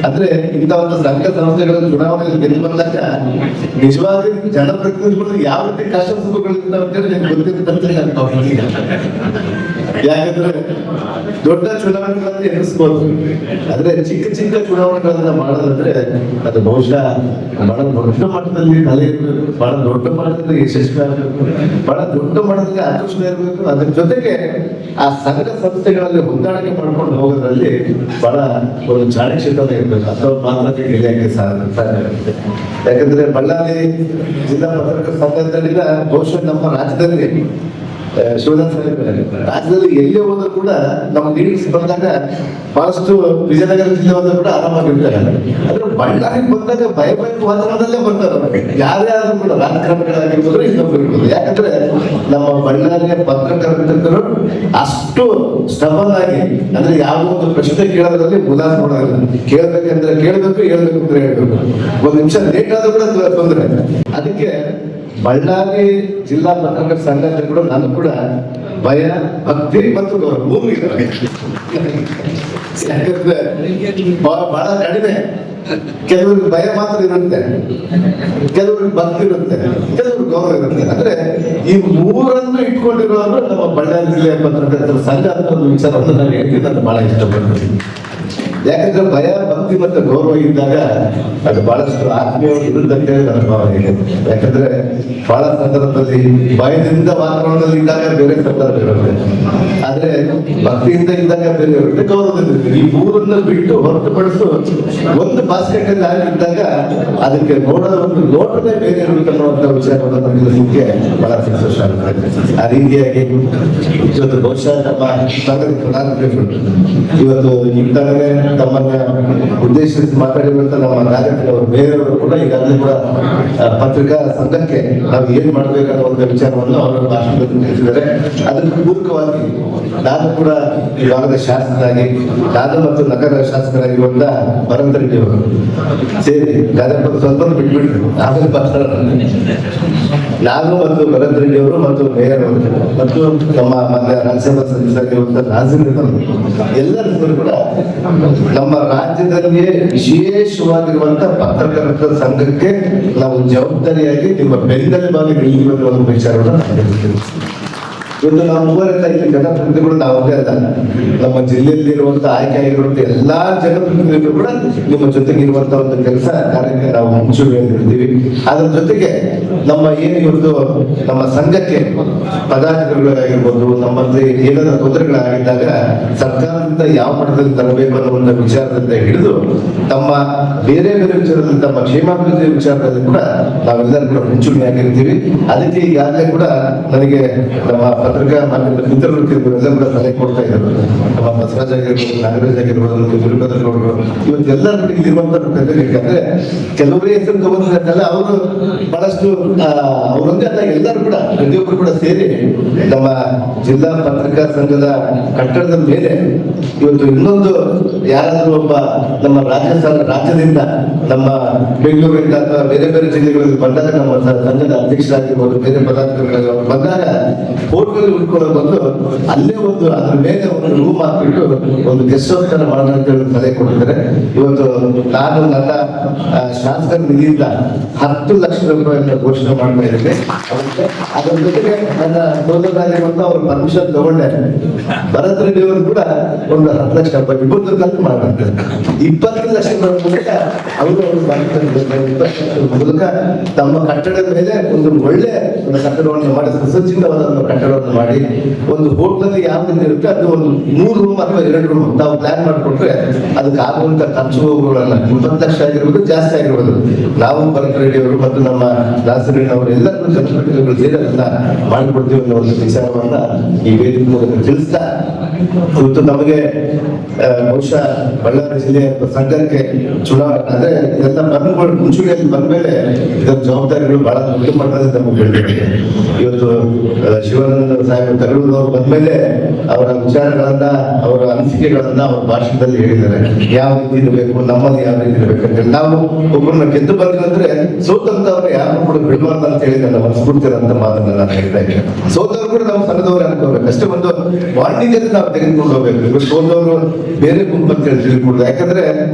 ಅಂದ್ರೆ ಇಂಥ ಒಂದು ಸಂಘ ಸಂಸ್ಥೆಗಳ ಚುನಾವಣೆಯಲ್ಲಿ ಗೆದ್ದು ಬಂದಾಗ ನಿಜವಾಗಿ ಜನಪ್ರತಿನಿಧಿಗಳು ಯಾವ ರೀತಿ ಕಷ್ಟ ಸುಖಗಳಿರ್ತಾವ ಅಂತೇಳಿ ನಿಮ್ಗೆ ಗೊತ್ತಿರುತ್ತೆ ನಾನು ಭಾವಿಸ್ತೀನಿ. ಯಾಕಂದ್ರೆ ದೊಡ್ಡ ಚುನಾವಣೆಗಳನ್ನ ಎದುರಿಸಬಹುದು, ಆದ್ರೆ ಚಿಕ್ಕ ಚಿಕ್ಕ ಚುನಾವಣೆಗಳನ್ನ ಮಾಡೋದಂದ್ರೆ ಅದು ಬಹುಶಃ ಬಹಳ ದೊಡ್ಡ ಮಟ್ಟದಲ್ಲಿ ತಲೆ ಇರಬೇಕು, ಬಹಳ ದೊಡ್ಡ ಮಟ್ಟದಲ್ಲಿ ಯಶಸ್ವಿ ಆಗಬೇಕು, ಬಹಳ ದೊಡ್ಡ ಮಟ್ಟದಲ್ಲಿ ಅದೃಷ್ಟ ಇರಬೇಕು. ಅದ್ರ ಜೊತೆಗೆ ಆ ಸಂಘ ಸಂಸ್ಥೆಗಳಲ್ಲಿ ಹೊಂದಾಣಿಕೆ ಮಾಡ್ಕೊಂಡು ಹೋಗೋದ್ರಲ್ಲಿ ಬಹಳ ಒಂದು ಚಾಣಕ್ಷತನ ಇರಬೇಕು, ಅಥವಾ ಮಾತ್ರ ಗೆಳೆಯಕ್ಕೆ ಸಾಧ್ಯ. ಯಾಕಂದ್ರೆ ಬಳ್ಳಾರಿ ಜಿಲ್ಲಾ ಪತ್ರಕರ್ತರ ಸಂಘದಿಂದ ಬಹುಶಃ ನಮ್ಮ ರಾಜ್ಯದಲ್ಲಿ ಶಿವದಾಸ್ ರಾಜ್ಯದಲ್ಲಿ ಎಲ್ಲೇ ಹೋದ್ರು ಕೂಡ ನಮ್ಮ ಲೀಡರ್ಸ್ ಬಂದಾಗ ಬಹಳಷ್ಟು ವಿಜಯನಗರ ಜಿಲ್ಲೆ ಹೋದ್ರು ಕೂಡ ಆರಾಮಾಗಿರ್ತಾರೆ. ಆದ್ರೆ ಬಳ್ಳಾರಿ ಬಂದಾಗ ಭಯ ವಾತಾವರಣದಲ್ಲೇ ಬರ್ತಾರೆ ಯಾರೇ ಆದ್ರೂ ಕೂಡ, ರಾಜಕಾರಣಿಗಳಾಗಿರ್ಬೋದು ಇನ್ನೊಬ್ರು ಇರ್ಬೋದು. ಯಾಕಂದ್ರೆ ನಮ್ಮ ಬಳ್ಳಾರಿಯ ಪತ್ರಕರ್ತರು ಅಷ್ಟು ಸ್ಟಬಲ್ ಆಗಿ, ಅಂದ್ರೆ ಯಾವುದೋ ಒಂದು ಪ್ರಶ್ನೆ ಕೇಳೋದ್ರಲ್ಲಿ ಮುಲಾಜ್ ಮಾಡೋದಿಲ್ಲ. ಕೇಳ್ಬೇಕಂದ್ರೆ ಕೇಳ್ಬೇಕು, ಹೇಳ್ಬೇಕು ಅಂದ್ರೆ ಹೇಳ್ಬೇಕು. ಒಂದ್ ನಿಮಿಷ ಲೇಟ್ ಆದ್ರೂ ಕೂಡ ತೊಂದರೆ. ಅದಕ್ಕೆ ಬಳ್ಳಾರಿ ಜಿಲ್ಲಾ ಪತ್ರಕರ್ತರ ಸಂಘಟನೆಗಳು ನಾನು ಕೂಡ ಭಯ, ಭಕ್ತಿ ಮತ್ತು ಗೌರವ ಯಾಕಂದ್ರೆ ಬಹಳ ಕಡಿಮೆ. ಕೆಲವ್ರಿಗೆ ಭಯ ಮಾತ್ರ ಇರುತ್ತೆ, ಕೆಲವ್ರಿಗೆ ಭಕ್ತಿ ಇರುತ್ತೆ, ಕೆಲವ್ರಿಗೆ ಗೌರವ ಇರುತ್ತೆ. ಅಂದ್ರೆ ಈ ಮೂರನ್ನು ಇಟ್ಕೊಂಡಿರೋರು ನಮ್ಮ ಬಳ್ಳಾರಿ ಜಿಲ್ಲೆಯ ಪತ್ರಕರ್ತರ ಸಂಘ ಅಂತ ಒಂದು ವಿಚಾರವನ್ನು ನಾನು ಹೇಳ್ತೀನಿ, ನಾನು ಬಹಳ ಇಷ್ಟಪಡ್ತೀನಿ. ಯಾಕಂದ್ರೆ ಭಯ, ಭಕ್ತಿ ಮತ್ತು ಗೌರವ ಇದ್ದಾಗ ಅದು ಬಹಳಷ್ಟು ಆತ್ಮೀಯ ಇರುತ್ತಂತೆ ನನ್ನ ಭಾವನೆ ಇದೆ. ಯಾಕಂದ್ರೆ ಬಹಳ ಸಂದರ್ಭದಲ್ಲಿ ಭಯದಿಂದ ವಾತಾವರಣದಲ್ಲಿ ಇದ್ದಾಗ ಬೇರೆ ಸಂದರ್ಭ ಇರುತ್ತೆ, ಆದ್ರೆ ಭಕ್ತಿಯಿಂದ ಇದ್ದಾಗ ಬೇರೆ ಇರುತ್ತೆ, ಗೌರವದಿಂದ. ಈ ಮೂರನ್ನ ಬಿಟ್ಟು ಹೊರತುಪಡಿಸು ಒಂದು ಬಾಸ್ಕೆಟ್ ಅಲ್ಲಿ ಆಗಿದ್ದಾಗ ಅದಕ್ಕೆ ನೋಡೋದ ಒಂದು ನೋಟನೇ ಬೇರೆ ಇರುತ್ತೆ ಅನ್ನುವಂಥ ವಿಚಾರವನ್ನು ತಿಳಿಸಲಿಕ್ಕೆ ಬಹಳ ಸಂತೋಷ ಆಗುತ್ತೆ. ಆ ರೀತಿಯಾಗಿ ಇವತ್ತು ಬಹುಶಃ ನಮ್ಮ ಸಂಘದ ಇವತ್ತು ಇಂತಾಗಲೇ ತಮ್ಮನ್ನ ಉದ್ದೇಶಿಸಿ ಮಾತಾಡಿರುವಂತ ನಮ್ಮ ನಾಯಕರು ಬೇರೆಯವರು ಕೂಡ ಈಗಾಗಲೇ ಕೂಡ ಪತ್ರಿಕಾ ಸಂಘಕ್ಕೆ ನಾವು ಏನ್ ಮಾಡ್ಬೇಕನ್ನೋ ಒಂದು ವಿಚಾರವನ್ನು ಅವರ ಭಾಷಣದಲ್ಲಿ ತಿಳಿಸಿದ್ದಾರೆ. ಅದಕ್ಕೆ ಪೂರಕವಾಗಿ ನಾನು ಕೂಡ ಈ ಭಾಗದ ಶಾಸಕರಾಗಿ, ನಾನು ಮತ್ತು ನಗರ ಶಾಸಕರಾಗಿರುವಂತ ಭರತ್ ರೆಡ್ಡಿ ಅವರು ಸೇರಿ ಗಾಜಾಪುರ ಸ್ವಲ್ಪ ಬಿಟ್ಬಿಟ್ರು, ಆಮೇಲೆ ನಾನು ಮತ್ತು ಭರತ್ ರೆಡ್ಡಿ ಅವರು ಮತ್ತು ಮೇಯರ್ ಅವರು ಮತ್ತು ನಮ್ಮ ರಾಜ್ಯಸಭಾ ಸದಸ್ಯರಾಗಿರುವಂತ ರಾಜೇಂದ್ರ ಎಲ್ಲರೂ ಕೂಡ ನಮ್ಮ ರಾಜ್ಯದಲ್ಲಿಯೇ ವಿಶೇಷವಾಗಿರುವಂತ ಪತ್ರಕರ್ತರ ಸಂಘಕ್ಕೆ ನಾವು ಜವಾಬ್ದಾರಿಯಾಗಿ ನಿಮ್ಮ ಬೆನ್ನೆಲುಬಾಗಿ ನಿಲ್ಲುವ ಒಂದು ವಿಚಾರವನ್ನು ಇವತ್ತು ನಾವು ಮೂವರೆಲ್ಲ ಇಲ್ಲಿ ಜನಪ್ರತಿನಿಧಿಗಳು ನಾವೇ ಅಲ್ಲ, ನಮ್ಮ ಜಿಲ್ಲೆಯಲ್ಲಿ ಇರುವಂತಹ ಆಯ್ಕೆ ಆಗಿರುವಂತಹ ಎಲ್ಲಾ ಜನಪ್ರತಿನಿಧಿಗಳು ಕೂಡ ನಿಮ್ಮ ಜೊತೆಗೆ ಇರುವಂತಹ ಒಂದು ಕೆಲಸ ಕಾರ್ಯಕ್ಕೆ ನಾವು ಮುಂಚೂಣಿಯಾಗಿರ್ತೀವಿ. ಅದರ ಜೊತೆಗೆ ನಮ್ಮ ಏನು ಇವತ್ತು ನಮ್ಮ ಸಂಘಕ್ಕೆ ಪದಾಧಿಕಾರಿಗಳಾಗಿರ್ಬೋದು, ನಮ್ಮಲ್ಲಿ ಏನಾದರೂ ತೊಂದರೆಗಳಾಗಿದ್ದಾಗ ಸರ್ಕಾರದಿಂದ ಯಾವ ಮಟ್ಟದಲ್ಲಿ ತರಬೇಕು ಅನ್ನೋ ಒಂದು ವಿಚಾರದಿಂದ ಹಿಡಿದು ತಮ್ಮ ಬೇರೆ ಬೇರೆ ವಿಚಾರದಲ್ಲಿ, ತಮ್ಮ ಕ್ಷೇಮಾಭಿವೃದ್ಧಿ ವಿಚಾರದಲ್ಲಿ ಕೂಡ ನಾವೆಲ್ಲರೂ ಕೂಡ ಮುಂಚೂಣಿಯಾಗಿರ್ತೀವಿ. ಅದಕ್ಕೆ ಈಗಾಗಲೇ ಕೂಡ ನನಗೆ ನಮ್ಮ ಪತ್ರಿಕಾ ಮಾಧ್ಯಮದ ಮಿತ್ರರು ಎಲ್ಲ ಕೂಡ ಸಲಹೆ ಕೊಡ್ತಾ ಇದ್ದಾರೆ. ನಮ್ಮ ಬಸವರಾಜ್ ಆಗಿರ್ಬೋದು, ನಾಗರಾಜ್ ಆಗಿರ್ಬೋದು, ವೀರಭದ್ರಗೌಡರು, ಇವತ್ತೆಲ್ಲರೂ ಇಲ್ಲಿರುವಂತ ಯಾಕಂದ್ರೆ ಕೆಲವರೇ ಹೆಸರು ತಗೊಂಡಿಲ್ಲ, ಅವರು ಬಹಳಷ್ಟು ಅವರೊಂದೇ ಅಲ್ಲ, ಎಲ್ಲರೂ ಕೂಡ ಪ್ರತಿಯೊಬ್ಬರು ಕೂಡ ಸೇರಿ ನಮ್ಮ ಜಿಲ್ಲಾ ಪತ್ರಿಕಾ ಸಂಘದ ಕಟ್ಟಡದ ಮೇಲೆ ಇವತ್ತು ಇನ್ನೊಂದು ಯಾರಾದ್ರೂ ಒಬ್ಬ ನಮ್ಮ ರಾಜ್ಯದಿಂದ ನಮ್ಮ ಬೆಂಗಳೂರಿಂದ ಅಥವಾ ಬೇರೆ ಬೇರೆ ಜಿಲ್ಲೆಗಳಲ್ಲಿ ಬಂದಾಗ ನಮ್ಮ ಸಂಘದ ಅಧ್ಯಕ್ಷರಾಗಿರ್ಬೋದು, ಬೇರೆ ಪದಾಧಿಕಾರಿಗಳು ಬಂದಾಗ ಹೋಟೆಲ್ ಉಳ್ಕೊಳ್ಳೋ ಬಂದು ಅಲ್ಲೇ ಒಂದು ಅದ್ರ ಮೇಲೆ ಒಂದು ರೂಮ್ ಹಾಕ್ಬಿಟ್ಟು ಒಂದು ಗೆಸ್ಟ್ ಹೌಸ್ ತರ ಮಾಡೋಣ ಅಂತ ಹೇಳಿ ಸಲಹೆ ಕೊಟ್ಟಿದ್ದಾರೆ. ಇವತ್ತು ನಾನು ನನ್ನ ಶಾಸಕರ ನಿಧಿಯಿಂದ 10 ಲಕ್ಷ ರೂಪಾಯಿಯನ್ನು ಘೋಷಣೆ ಮಾಡ್ತಾ ಇದ್ದೇನೆ. ಅದ್ರ ಜೊತೆಗೆ ನನ್ನ ಸೋದರರಾಗಿರುವಂತ ಅವ್ರ ಪರ್ಮಿಷನ್ ತಗೊಂಡೆ. ಭರತ್ ರೆಡ್ಡಿ ಅವರು ಕೂಡ ಒಂದು 10 ಲಕ್ಷ ರೂಪಾಯಿ ಇಬ್ಬರು ಖರ್ಚು ಮಾಡ್ತಾರೆ. 20 ಲಕ್ಷ ಮೂಲಕ ಅವರು 20 ಲಕ್ಷ ಮೂಲಕ ತಮ್ಮ ಕಟ್ಟಡದ ಮೇಲೆ ಒಂದು ಒಳ್ಳೆ ಒಂದು ಕಟ್ಟಡವನ್ನು ಮಾಡಿ, ಸುಸಜ್ಜಿತವಾದ ಒಂದು ಕಟ್ಟಡವನ್ನು ಮಾಡಿ, ಒಂದು ಹೋಟ್ಲಲ್ಲಿ ಯಾವ ರೀತಿ ಇರುತ್ತೆ ಅದು ಒಂದು 3 ರೂಮ್ ಅಥವಾ 2 ರೂಮ್ ನಾವು ಪ್ಲಾನ್ ಮಾಡಿಕೊಟ್ರೆ ಅದಕ್ಕೆ ಆಗುವಂತ ಖರ್ಚುಗಳನ್ನ 20 ಲಕ್ಷ ಆಗಿರ್ಬೋದು, ಜಾಸ್ತಿ ಆಗಿರ್ಬೋದು, ನಾವು ಭರತ್ ರೆಡ್ಡಿ ಅವರು ಮತ್ತು ನಮ್ಮ ದಾಸರಣ್ಣ ಅವರು ಎಲ್ಲರೂ ಜನಪ್ರತಿನಿಧಿಗಳು ಸೇರಿ ಅದನ್ನ ಮಾಡಿಕೊಡ್ತೀವಿ ಅನ್ನೋ ಒಂದು ವಿಚಾರವನ್ನ ಈ ವೇದಿಕೆ ಮೂಲಕ ತಿಳಿಸ್ತಾ, ಇವತ್ತು ನಮಗೆ ಬಹುಶಃ ಬಳ್ಳಾರಿ ಜಿಲ್ಲೆಯ ಸಂಘಕ್ಕೆ ಚುನಾವಣೆ ಅಂದ್ರೆ ಇದೆಲ್ಲ ಬಂದ್ಕೊಂಡು ಮುಂಚೂಣಿಯಲ್ಲಿ ಬಂದ್ಮೇಲೆ ಇದರ ಜವಾಬ್ದಾರಿಗಳು ಬಹಳ ದೊಡ್ಡ ಮಟ್ಟದಲ್ಲಿ ನಮಗೆ ಬೆಳೆದಿದೆ. ಇವತ್ತು ಶಿವಾನಂದ ಸಾಹೇಬ್ ತಗಡೂರವರು ಬಂದ್ಮೇಲೆ ಅವರ ವಿಚಾರಗಳನ್ನ, ಅವರ ಅನಿಸಿಕೆಗಳನ್ನ ಅವ್ರ ಭಾಷಣದಲ್ಲಿ ಹೇಳಿದ್ದಾರೆ. ಯಾವ ರೀತಿ ಇರಬೇಕು, ನಮ್ಮಲ್ಲಿ ಯಾವ ರೀತಿ ಇರಬೇಕು ಅಂತೇಳಿ. ನಾವು ಒಬ್ಬರನ್ನ ಗೆದ್ದು ಬಂದ್ರೆ ಸೋತಂತವ್ರು ಯಾರು ಕೂಡ ಬಿಡುವಂತ ಅಂತ ಹೇಳಿ ನನ್ನ ಮನಸ್ಫೂರ್ತಿರಂತ ಮಾತನ್ನ ನಾನು ಹೇಳ್ತಾ ಇದ್ದೇನೆ. ಸೋತವ್ರು ಕೂಡ ನಾವು ಸಣ್ಣದವ್ರು ಅನ್ಕೋಬೇಕು, ಅಷ್ಟೇ ಒಂದು ವಾಣಿಜ್ಯದಲ್ಲಿ ನಾವು ತೆಗೆದುಕೊಂಡು ಹೋಗ್ಬೇಕು. ಇವಾಗ ಸೋತವರು ಬೇರೆ ಗುಂಪು ಅಂತ ಹೇಳಿ ತಿಳ್ಕೊಡುದು. ಯಾಕಂದ್ರೆ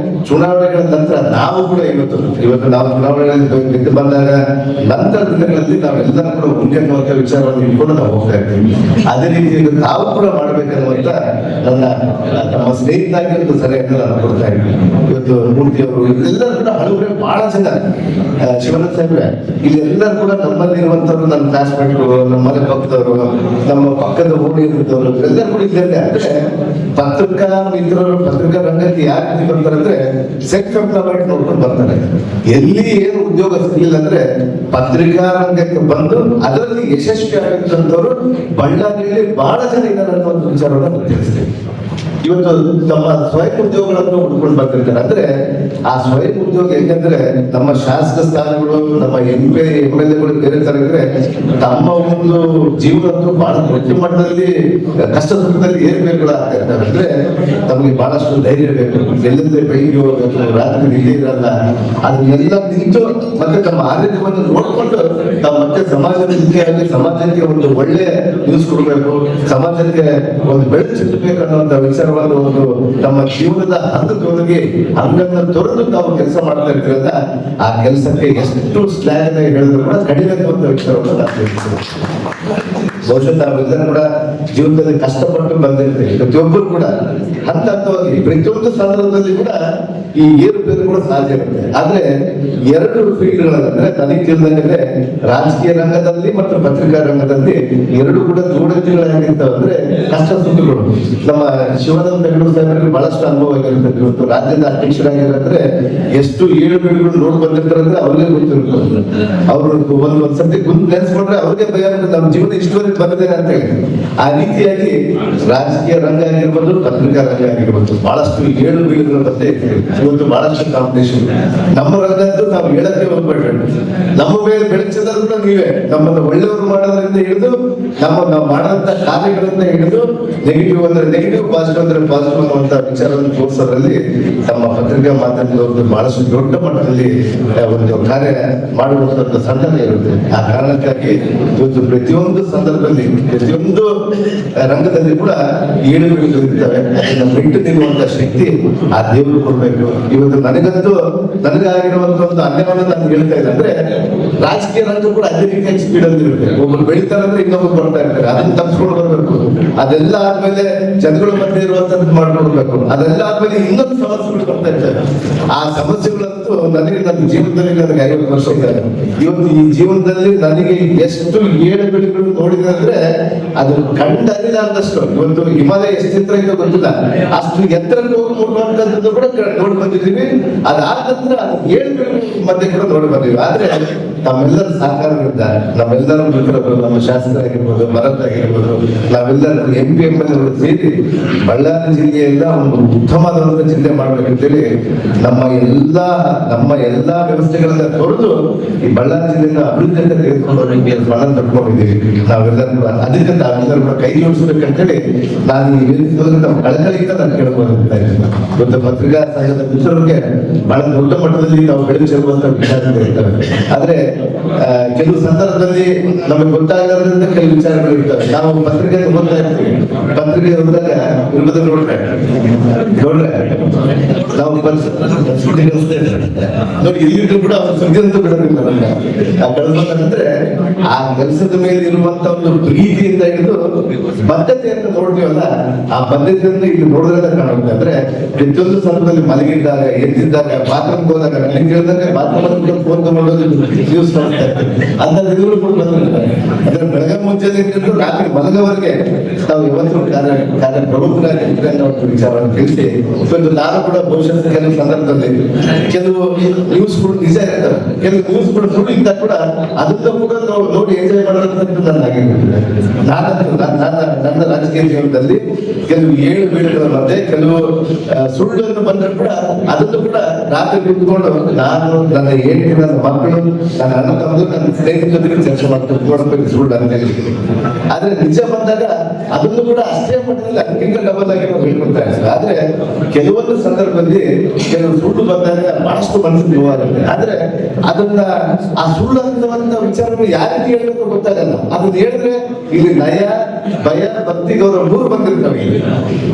ಚುನಾವಣೆಗಳ ನಂತರ ನಾವು ಕೂಡ ಇವತ್ತು ನಾವು ಚುನಾವಣೆಗಳಲ್ಲಿ ಗೆದ್ದು ಬಂದಾಗ ನಂತರ ದಿನಗಳಲ್ಲಿ ನಾವೆಲ್ಲರೂ ಕೂಡ ಮುಂದೆ ಅನ್ನುವಂಥ ವಿಚಾರವನ್ನು ಇಟ್ಕೊಂಡು ನಾವು ಹೋಗ್ತಾ ಇರ್ತೀವಿ. ಅದೇ ರೀತಿ ತಾವು ಕೂಡ ಮಾಡ್ಬೇಕನ್ನುವಂತ ನಮ್ಮ ಸ್ನೇಹಿತರಾಗಿ ಒಂದು ಸಲಹೆಯನ್ನು ನಾನು ಕೊಡ್ತಾ ಇದ್ದೀನಿ. ಇವತ್ತು ಮೂರ್ತಿಯವರು ಎಲ್ಲರೂ ಕೂಡ ಹಲವು ಬಹಳ ಜನ, ಶಿವಾನಂದ ಸಾಹೇಬ್ರೆ, ಇಲ್ಲಿ ಎಲ್ಲರೂ ಕೂಡ ನಮ್ಮಲ್ಲಿ ಇರುವಂತವ್ರು, ನಮ್ಮ ಕ್ಲಾಸ್ಮೇಟ್ಗಳು, ನಮ್ಮ ಮನೆ ಭಕ್ತರು, ನಮ್ಮ ಪಕ್ಕದ ಓಣಿ ಇರುತ್ತವರು ಎಲ್ಲರೂ ಕೂಡ ಇದ್ದಾರೆ. ಅಂದ್ರೆ ಪತ್ರಿಕಾ ಮಿತ್ರರು, ಪತ್ರಿಕಾ ರಂಗಕ್ಕೆ ಯಾವ ರೀತಿ ಬರ್ತಾರೆ ಅಂದ್ರೆ ಸೆಕ್ಸ್ ಎಂಪ್ಲಾಯ್ಮೆಂಟ್ ನೋಡ್ಕೊಂಡು ಬರ್ತಾರೆ. ಎಲ್ಲಿ ಏನು ಉದ್ಯೋಗ ಸಿಗಲಿಲ್ಲ ಅಂದ್ರೆ ಪತ್ರಿಕಾ ರಂಗಕ್ಕೆ ಬಂದು ಅದರಲ್ಲಿ ಯಶಸ್ವಿ ಆಗಿರ್ತಂಥವ್ರು ಬಳ್ಳಾರಿಯಲ್ಲಿ ಬಹಳ ಜನ ಇದ್ದಾರೆ ಅನ್ನೋ ಒಂದು ವಿಚಾರವನ್ನು ತಿಳಿಸ್ತೀವಿ. ಇವತ್ತು ತಮ್ಮ ಸ್ವಯಂ ಉದ್ಯೋಗಗಳನ್ನು ಹುಡ್ಕೊಂಡು ಬರ್ತಿರ್ತಾರೆ. ಅಂದ್ರೆ ಆ ಸ್ವಯಂ ಉದ್ಯೋಗ ಹೆಂಗಂದ್ರೆ ನಮ್ಮ ಶಾಸಕ ಸ್ಥಾನಗಳು, ನಮ್ಮ MLA ಬೇರೆ ತರ ಇದ್ರೆ ತಮ್ಮ ಒಂದು ಜೀವನದ್ದು ಬಹಳ ದೊಡ್ಡ ಮಟ್ಟದಲ್ಲಿ ಕಷ್ಟ ಸುಖದಲ್ಲಿ ಏರ್ಬೇಕುಗಳಾಗ್ತಾ ಇರ್ತಾರೆ. ಅಂದ್ರೆ ತಮಗೆ ಬಹಳಷ್ಟು ಧೈರ್ಯ ಬೇಕು, ಎಲ್ಲೆಲ್ಲೇ ಬೆಳಿಗ್ಗೆ ಹೋಗ್ಬೇಕು, ರಾತ್ರಿ ನಿದ್ದೆ ಇರಲ್ಲ, ಅದನ್ನೆಲ್ಲ ನಿಂತು ಮತ್ತೆ ತಮ್ಮ ಆರೋಗ್ಯವನ್ನು ನೋಡ್ಕೊಂಡು ತಾವು ಮತ್ತೆ ಸಮಾಜದಲ್ಲಿ ಸಮಾಜಕ್ಕೆ ಒಂದು ಒಳ್ಳೆ ನ್ಯೂಸ್ ಕೊಡಬೇಕು, ಸಮಾಜಕ್ಕೆ ಒಂದು ಬೆಳಕು ಚೆಲ್ಲಬೇಕು ಅನ್ನುವಂತ ವಿಚಾರವನ್ನು ಒಂದು ತಮ್ಮ ಜೀವನದ ಹಂತದೊಳಗೆ ಹಂಗನ್ನ ತೊರೆದು ತಾವು ಕೆಲಸ ಮಾಡ್ತಾ ಇರ್ತೀರಲ್ಲ, ಆ ಕೆಲಸಕ್ಕೆ ಎಷ್ಟು ಸ್ಲ್ಯಾಗ್ ಹೇಳಿದ್ರು ಕೂಡ ಕಡಿಮೆ ಅಂತ ವಿಚಾರವನ್ನು ನಾನು ತಿಳಿಸ್ತೀನಿ. ಬಹುಶಃ ತಾವೆಲ್ಲರೂ ಕೂಡ ಜೀವನದಲ್ಲಿ ಕಷ್ಟಪಟ್ಟು ಬಂದಿರ್ತೀವಿ. ಪ್ರತಿಯೊಬ್ಬರು ಕೂಡ ಹಂತವಾಗಿ ಪ್ರತಿಯೊಂದು ಸಂದರ್ಭದಲ್ಲಿ ಕೂಡ ಈ ಏರುಪೇರು ಕೂಡ ಸಹಜ ಇರುತ್ತೆ. ಆದ್ರೆ ಎರಡು ಫೀಲ್ಡ್ಗಳಂದ್ರೆ ನನಗೆ ತಿಳಿದಂಗೆ ರಾಜಕೀಯ ರಂಗದಲ್ಲಿ ಮತ್ತು ಪತ್ರಿಕಾ ರಂಗದಲ್ಲಿ ಎರಡು ಕೂಡ ಜೋಡಣೆಗಳಾಗಿರ್ತಾವೆ. ಅಂದ್ರೆ ಕಷ್ಟ ಸುಖಗಳು. ನಮ್ಮ ಶಿವಾನಂದ ಬೆಂಗಳೂರು ಸಾಹೇಬರಿಗೆ ಬಹಳಷ್ಟು ಅನುಭವ ಆಗಿರುತ್ತೆ. ಇವತ್ತು ರಾಜ್ಯದ ಅಧ್ಯಕ್ಷರಾಗಿರಂದ್ರೆ ಎಷ್ಟು ಏಳುಬೀಳುಗಳು ನೋಡಿ ಬಂದಿರ್ತಾರೆ ಅಂದ್ರೆ ಅವ್ರಿಗೆ ಗೊತ್ತಿರುತ್ತೆ. ಅವರು ಒಂದ್ಸತಿ ಗುಂಪು ನೆನೆಸ್ಕೊಂಡ್ರೆ ಅವ್ರಿಗೆ ಭಯ ನಮ್ಮ ಜೀವನ ಇಷ್ಟವರೆಗೆ ಬಂದಿದ್ದೇನೆ ಅಂತ ಹೇಳಿ. ಆ ರೀತಿಯಾಗಿ ರಾಜಕೀಯ ರಂಗ ಆಗಿರ್ಬೋದು, ಪತ್ರಿಕಾ ರಂಗ ಆಗಿರ್ಬೋದು, ಬಹಳಷ್ಟು ಏಳುಬೀಳುಗಳ ಮತ್ತೆ ಇವತ್ತು ಬಹಳಷ್ಟು ಕಾಂಪಿಟೇಷನ್. ನಮ್ಮ ರಂಗದ್ದು ನಾವು ಹೇಳಕ್ಕೆ ಹೋಗ್ಬೇಡ್ರಿ, ನಮ್ಮ ಮೇಲೆ ಬೆಳೆಸೋದ್ರೂ ಕೂಡ ನೀವೇ. ನಮ್ಮನ್ನು ಒಳ್ಳೆಯವರು ಮಾಡೋದ್ರಿಂದ ಹಿಡಿದು ನಾವು ಮಾಡುವಂತ ಕಾರ್ಯಗಳಿಂದ ಹಿಡಿದು ನೆಗೆಟಿವ್ ಅಂದ್ರೆ ನೆಗೆಟಿವ್, ಪಾಸಿಟಿವ್ ಅಂದ್ರೆ ಪಾಸಿಟಿವ್ ಅನ್ನುವಂತ ವಿಚಾರವನ್ನು ತೋರಿಸೋದ್ರಲ್ಲಿ ನಮ್ಮ ಪತ್ರಿಕಾ ಮಾಧ್ಯಮದವ್ರದ್ದು ಬಹಳಷ್ಟು ದೊಡ್ಡ ಮಟ್ಟದಲ್ಲಿ ಒಂದು ಕಾರ್ಯ ಮಾಡುವಂತ ಸಂದರ್ಭ ಇರುತ್ತೆ. ಆ ಕಾರಣಕ್ಕಾಗಿ ಇವತ್ತು ಪ್ರತಿಯೊಂದು ಸಂದರ್ಭದಲ್ಲಿ, ಪ್ರತಿಯೊಂದು ರಂಗದಲ್ಲಿ ಕೂಡ ಏಳುಬೀಳುಗಳು ಇರ್ತವೆ. ಅದನ್ನ ಬಿಟ್ಟು ನಿಲ್ಲುವಂತ ಶಕ್ತಿ ಆ ದೇವರು ಕೊಡ್ಬೇಕು. ಇವತ್ತು ನನಗಾಗಿರುವಂತ ಒಂದು ಅನ್ಯವನ್ನು ನಾನು ಹೇಳ್ತಾ ಇಲ್ಲ. ಅಂದ್ರೆ ರಾಜಕೀಯ ರಂಗ ಕೂಡ ಅದೇ ರೀತಿಯಾಗಿ ಸ್ಪೀಡ್ ಅಲ್ಲಿ ಇರುತ್ತೆ. ಒಬ್ಬರು ಬೆಳಿತಾರೆ ಅಂದ್ರೆ ಇನ್ನೊಬ್ರು ಬರ್ತಾ ಇರ್ತಾರೆ, ಅದನ್ನ ತಪ್ಪಿಸ್ಕೊಂಡು ಬರ್ಬೇಕು. ಅದೆಲ್ಲ ಆದ್ಮೇಲೆ ಜನಗಳ ಮಧ್ಯೆ ಇರುವಂತದ್ದು ಮಾಡ್ಕೊಡ್ಬೇಕು. ಅದೆಲ್ಲ ಆದ್ಮೇಲೆ ಇನ್ನೊಂದು ಸಮಸ್ಯೆಗಳು ಬರ್ತಾ ಇರ್ತವೆ. ಆ ಸಮಸ್ಯೆಗಳಂತೂ ನನ್ನ ಜೀವನದಲ್ಲಿ ನನಗೆ 50 ವರ್ಷ ಇದ್ದಾರೆ. ಇವತ್ತು ಈ ಜೀವನದಲ್ಲಿ ನನಗೆ ಎಷ್ಟು ಏಳುಬೀಳುಗಳು ನೋಡಿದೆ ಅಂದ್ರೆ ಅದು ಕಂಡರಿಲ್ಲ ಅನ್ನಷ್ಟು. ಇವತ್ತು ಹಿಮಾಲಯ ಎಷ್ಟು ಎತ್ತರ ಇದೆ ಗೊತ್ತಿಲ್ಲ, ಅಷ್ಟು ಎತ್ತರಕ್ಕೆ ಹೋಗಿ ಮುಟ್ಟುವಂತದ್ದು ಕೂಡ ನೋಡಿ ಬಂದಿದ್ದೀವಿ. ಅದಾದ ನಂತರ ಏಳುಬೀಳು ಮಧ್ಯೆ ಕೂಡ ನೋಡಿ ಬಂದಿವಿ. ಆದ್ರೆ ನಮ್ಮೆಲ್ಲರ ಸಹಕಾರದಿಂದ, ನಮ್ಮೆಲ್ಲರ ಮಿತ್ರರು, ನಮ್ಮ ಶಾಸಕರಾಗಿರ್ಬೋದು, ಭರತ್ ಆಗಿರ್ಬೋದು, ನಾವೆಲ್ಲರೂ MP MLA ಸೇರಿ ಬಳ್ಳಾರಿ ಜಿಲ್ಲೆಯಿಂದ ಒಂದು ಉತ್ತಮವಾದ ಜಿಲ್ಲೆ ಮಾಡ್ಬೇಕಂತೇಳಿ ನಮ್ಮ ಎಲ್ಲಾ ವ್ಯವಸ್ಥೆಗಳನ್ನ ತೊರೆದು ಈ ಬಳ್ಳಾರಿ ಜಿಲ್ಲೆಯಿಂದ ಅಭಿವೃದ್ಧಿಯಿಂದ ತೆಗೆದುಕೊಂಡು ಮನನ್ನು ತಟ್ಕೊಂಡಿದ್ದೀವಿ. ನಾವೆಲ್ಲರೂ ಅದಕ್ಕೆ ನಾವೆಲ್ಲರೂ ಕೂಡ ಕೈ ಜೋಡಿಸಬೇಕಂತೇಳಿ ನಾನು ಈ ವೇದಿಕೆ ನಮ್ಮ ಕಳಕಳಿಯಿಂದ ನಾನು ಕೇಳ್ಕೊಂಡಿರ್ತಾ ಇದ್ದೀನಿ. ಇವತ್ತು ಪತ್ರಿಕಾ ಸಂಘದ ಮಿತ್ರರಿಗೆ ಬಹಳ ದೊಡ್ಡ ಮಟ್ಟದಲ್ಲಿ ನಾವು ಬೆಳೆದು ಚೆಲ್ಲುವಂತ ವಿಚಾರಗಳು ಇರ್ತವೆ. ಆದ್ರೆ ಕೆಲವು ಸಂದರ್ಭದಲ್ಲಿ ನಮಗೆ ಗೊತ್ತಾಗದ್ರಿಂದ ಕೆಲವು ವಿಚಾರಗಳು ಇರ್ತವೆ. ನಾವು ಪತ್ರಿಕೆ ಓದ್ತಾ ಇರ್ತೀವಿ, ಪತ್ರಿಕೆ ಓದಿದಾಗ ಇರ್ಬೋದು ನೋಡ್ರೆ ನಾವು ನೋಡಿ ಇಲ್ಲಿದ್ರು ಕೂಡ ಅವ್ರು ಸುದ್ದಿ ಅಂತ ಬಿಡೋದಿಲ್ಲ. ನಮ್ಗೆ ಆ ಕಳಿಸ್ಬೇಕಂದ್ರೆ ಆ ಕೆಲಸದ ಮೇಲೆ ಇರುವಂತ ಒಂದು ಪ್ರೀತಿಯಿಂದ ಹಿಡಿದು ಬದ್ಧತೆಯನ್ನು ನೋಡ್ತೀವಲ್ಲ, ಆ ಬದ್ಧತೆಯಿಂದ ಇಲ್ಲಿ ನೋಡಿದ್ರೆ ಕಾಣುತ್ತೆ. ಅಂದ್ರೆ ಪ್ರತಿಯೊಂದು ಸಂದರ್ಭದಲ್ಲಿ ಮಲಗಿದ್ದಾಗ, ಎದ್ದಿದ್ದಾಗ, ಬಾತ್ರೂಮ್ ಹೋದಾಗ, ನನಗೆ ಹೇಳಿದಾಗ ಬಾತ್ರೂಮ್ ಫೋನ್ ತಗೊಂಡೋದು ನ್ಯೂಸ್ ನೋಡ್ತಾ ಇರ್ತೀವಿ. ಅಂತ ಇದ್ರು ಕೂಡ ಬಂದಿರ್ತಾರೆ. ಅಂದ್ರೆ ಬೆಳಗ್ಗೆ ಮುಂಚೆನೆ ರಾತ್ರಿ ಮಲಗವರೆಗೆ ನಾವು ಯಾವತ್ತೂ ಕಾರ್ಯ ಪ್ರಮುಖರಾಗಿರ್ತಾರೆ ಅನ್ನೋ ಒಂದು ವಿಚಾರವನ್ನು ತಿಳಿಸಿ, ಇವತ್ತು ನಾನು ಕೂಡ ಬಹುಶಃ ಕೆಲವು ಸಂದರ್ಭದಲ್ಲಿ ಕೆಲವು ನ್ಯೂಸ್ಗಳು ನಿಜ ಇರ್ತವೆ, ಕೆಲವು ನ್ಯೂಸ್ಗಳು ಸುಳ್ಳಿದ್ದ ಕೂಡ ಅದನ್ನ ಕೂಡ ನೋಡಿ ಎಂಜಾಯ್ ಮಾಡೋದಂತೂ ನನ್ನ ಆಗಿರ್ತಾರೆ. ನನ್ನ ರಾಜಕೀಯ ಜೀವನದಲ್ಲಿ ಕೆಲವು ಏಳುಬೀಳುಗಳ ಮಧ್ಯೆ ಕೆಲವು ಸುಳ್ಳನ್ನು ಬಂದರೂ ಕೂಡ ಅದನ್ನು ಕೂಡ ರಾತ್ರಿ ಕುತ್ಕೊಂಡು ನಾನು ನನ್ನ ಹೆಂಡತಿ, ನನ್ನ ಮಕ್ಕಳು, ನನ್ನ ಅಣ್ಣ ತಮ್ಮದು, ನನ್ನ ಸ್ನೇಹಿತರ ಜೊತೆಗೆ ಚರ್ಚೆ ಮಾಡ್ಕೊಂಡು ಸುಳ್ಳು ಅಂತ ಹೇಳಿ. ಆದ್ರೆ ನಿಜ ಬಂದಾಗ ಅದನ್ನು ಕೂಡ ಅಷ್ಟೇ ಮಟ್ಟದಲ್ಲಿ ಅದಕ್ಕಿಂತ ಡಬಲ್ ಆಗಿ ನಾವು ಹೇಳ್ಕೊಳ್ತಾ ಇರ್ತಾರೆ. ಆದ್ರೆ ಕೆಲವೊಂದು ಸಂದರ್ಭದಲ್ಲಿ ಕೆಲವು ಸುಳ್ಳು ಬಂದಾಗ ಬಹಳಷ್ಟು ಮನಸ್ಸಿಗೆ ನೋವಾಗುತ್ತೆ. ಆದ್ರೆ ಅದನ್ನ ಆ ಸುಳ್ಳು ಅನ್ನುವಂತ ವಿಚಾರಗಳು ಯಾವ ರೀತಿ ಹೇಳ್ಬೇಕು ಗೊತ್ತಾಗಲ್ಲ. ಅದನ್ನ ಹೇಳಿದ್ರೆ ಇಲ್ಲಿ ನಯ, ಭಯ, ಭಕ್ತಿ, ಗೌರವ ಮೂರು ಬಂದಿರ್ತವೆ.